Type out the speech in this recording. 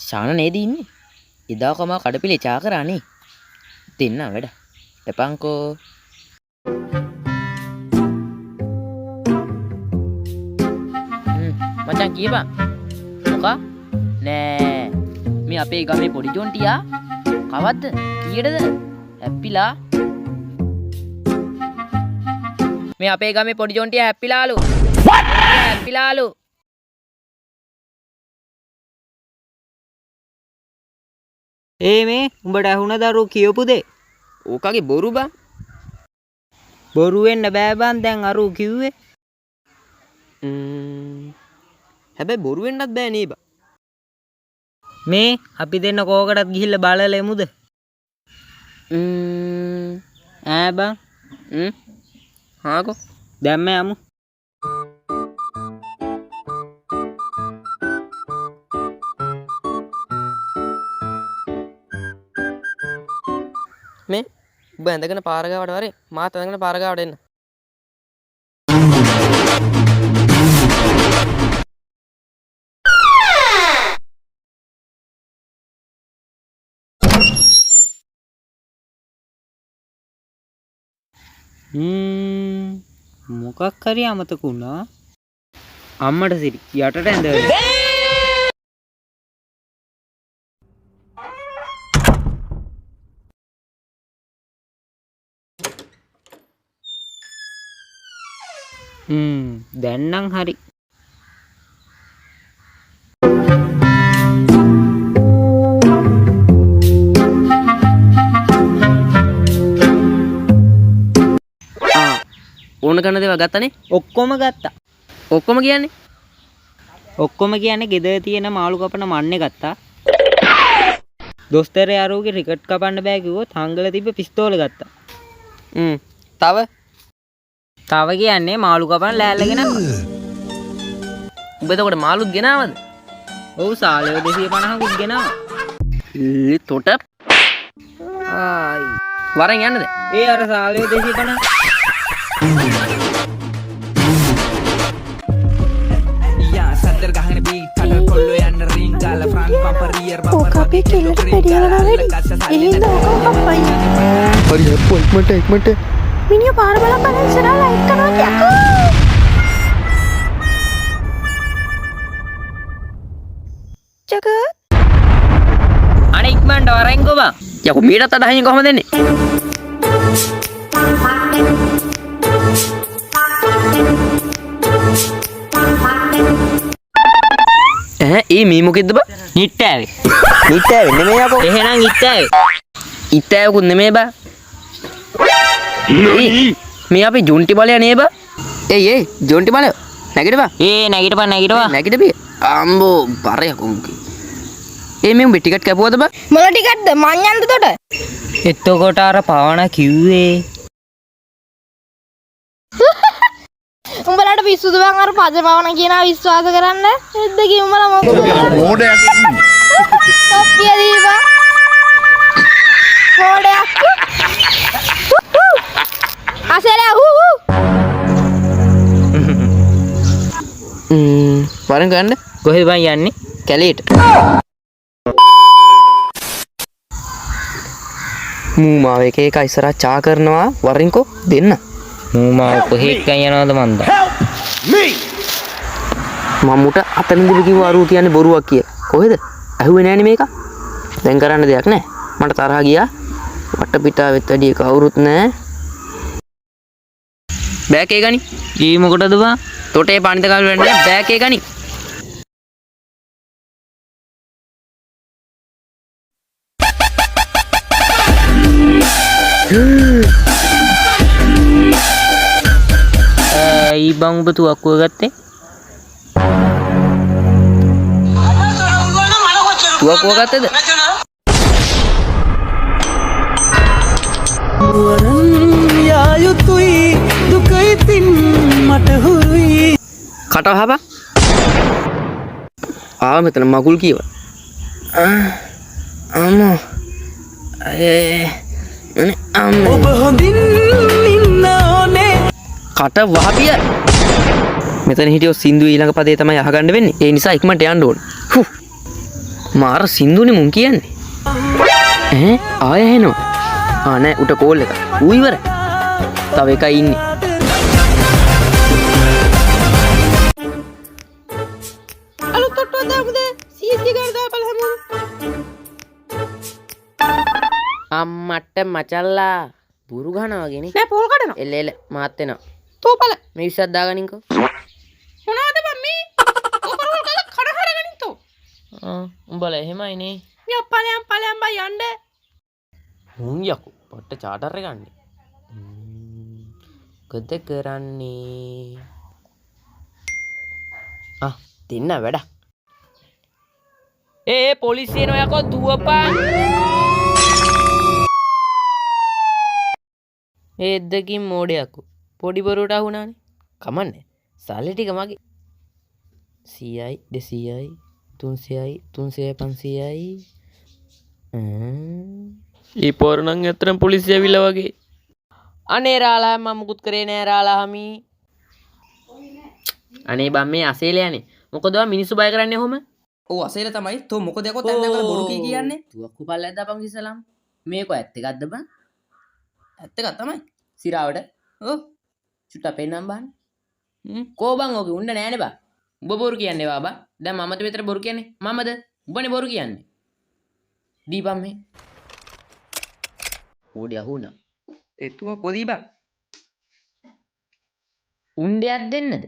ශාන නේද ඉන්නේ? එදා කොමා කඩපිලේ චා කරානේ. දෙන්න වැඩ. එපන්කෝ. මචං කියපන්. මොකා? නෑ. මේ අපේ ගමේ පොඩි ජොන්ටියා කවද්ද? කීයටද? හැප්පිලා. මේ අපේ ගමේ පොඩි ජොන්ටියා හැප්පිලාලු. හැප්පිලාලු. මේ උඹට ඇහුණ දරුවෝ කියපු දේ. ඕකගේ බොරු බං. බොරු වෙන්න බෑ බං දැන් අරු කිව්වේ. හැබැයි බොරු වෙන්නත් බෑ නේ බං. මේ අපි දෙන්න කෝකටත් ගිහිල්ලා බලලා එමුද? ඈ බං. හාකෝ. දැම්ම යමු. මේ ඔබ ඇඳගෙන පාර ගාවට වරේ මාත් ඇඳගෙන පාර ගාවට එන්න. මොකක් හරි අමතක වුණා. අම්මට සිරි යටට ඇඳගෙන. දැන් නම් හරි. ඕන කරන දේවල් ගත්තනේ? ඔක්කොම ගත්තා. ඔක්කොම කියන්නේ? ඔක්කොම කියන්නේ ගෙදර තියෙන මාළු කපන මන්නේ ගත්තා. දොස්තර යාරුවගේ රිකට් කපන්න බෑ කිව්වොත් හංගල තිබ්බ පිස්තෝල ගත්තා. තව කියන්නේ මාළු කපන්න ලෑල්ලගෙන ආවා. උඹ එතකොට මාළුත් ගෙනාවද? ඔව් සාලයෝ 250කුත් ගෙනාවා. තොට වරෙන් යන්නද? ඒ අර සාලයෝ 250. ගහන බීට් කඩල් කොල්ලෝ යන්න රින් ගාලා ෆ්‍රන්ට් බම්පර් රියර් බම්පර් අපේ කෙල්ලට පෙඩියවලා වැඩි. එහෙනම් ඕක හප්පයි. හරි එක්මන්ට මිනිහ පාර බලපන් ඉස්සරහා ලයිට් කරනවා යකෝ. ජගත් අනේ ඉක්මනට වරෙන්කෝ බං. යකෝ මීටත් අඩහින් කොහමද දෙන්නේ? ඒ මී මොකෙද්ද බං? නිට්ටෑවේ. නිට්ටෑවේ නෙමෙයි යකෝ. එහෙනම් ඉට්ටෑවේ. ඉට්ටෑවකුත් නෙමෙයි බං. මේ අපි ජොන්ටි බලය නේ බං. ඒ ජොන්ටි බලය. නැගිටපන්. නැගිටපන්. අම්බෝ බරය කොම්කි. මේ උඹ ටිකට් කැපුවද බං? මොන ටිකට්ද මං යන්නද තොට? එතකොට අර පවණ කිව්වේ උඹලට පිස්සුද බං අර පද පවන කියනවා විශ්වාස කරන්න? එද්ද කි උඹලා මොකද? මෝඩයක්. කොප්පිය දීපන්. මෝඩයක්. අසල වරෙන් ගන්න. කොහෙද බං යන්නේ? කැලේට. මූමාව එක ඉස්සරහා චා කරනවා වරින්කෝ දෙන්න. මූමාව කොහෙට යනවද මන්ද? මම්මුට අතනින්දි කිව්ව අරුව කියන්නේ බොරුවක් කියලා. කොහෙද? ඇහුවේ නෑනේ මේක. දැන් කරන්න දෙයක් නෑ. මට තරහා ගියා. වට පිටාවෙත් වැඩි කවුරුත් නෑ. බෑක් එක ගනි. ඊ මොකටද බං? තොටේ පානිත කාල් වෙන්න බෑක් එක ගනි. ඊ බං ඔබ තුවක්කුව ගත්තේ? තුවක්කුව ගත්තද? වරන් යායුතුයි දුකයි තින් මට හුරුයි කට වහපන්. මෙතන මගුල් කියව. අම්මෝ. ඔබ හොඳින් ඉන්න ඕනේ. කට වහපිය. මෙතන හිටියොත් සින්දු ඊළඟ පදේ තමයි අහගන්න වෙන්නේ. ඒ නිසා ඉක්මනට යන්න ඕනේ. මාර සින්දුනේ මුන් කියන්නේ. ආය ඇහෙනවා. නෑ උට කෝල් එක. ඌ ඉවරයි. තව එකයි ඉන්නේ. අලුත් ඔට්ටුවක් දාමුද? CSG ගාන දාපළ හැමෝම. අම්මට මචල්ලා බුරු ගහනවා වගේනේ. නෑ පොල් කඩනවා. එල මාත් වෙනවා. තෝපල. මේ 20ක් දාගනින්කෝ. මොනවද බං මේ? ඔකරෝල් ගල කඩ හරගනින් තෝ. උඹලා එහෙමයි නේ. මේ ඵලයන් බයි යන්න. මුන් යකෝ පොට්ට චාටර් එක ගන්න. කොද කරන්නේ? දෙන්න වැඩ. පොලිසිය නෝ යකෝ දුවපන්. එද්දකින් මෝඩයක්කෝ. පොඩි බොරුවට අහුණානේ. කමන්නේ. සල්ලි ටික මගේ. 100යි 200යි 300යි 500යි. ඒ පොරණන් ඇතරම් පොලිසිය ඇවිල්ලා වගේ. අනේ රාලා මම මුකුත් කරේ නෑ රාලා හමි. අනේ බම් මේ අසේලයනේ. මොකද ඔයා මිනිස්සු බය කරන්නේ ඔහොම? ඔව් අසේල තමයි. තෝ මොකද යකෝ දැන් දැන් බොරු කී කියන්නේ? තුවක්කු පල්ලෙද්ද අපන් ඉස්සලම්. මේක ඇත්ත එකක්ද බං? ඇත්ත එකක් තමයි. සිරාවට. ඔව්. චුට්ටක් පෙන්නම් බං. කෝ බං ඕකේ උන්න නෑනේ බං. උඹ බොරු කියන්නේ බා. දැන් මමද විතර බොරු කියන්නේ? මමද? උඹනේ බොරු කියන්නේ. දීපම් මේ. ඕඩි අහුණා. එතුව පොදී බං. උණ්ඩයක් දෙන්නද?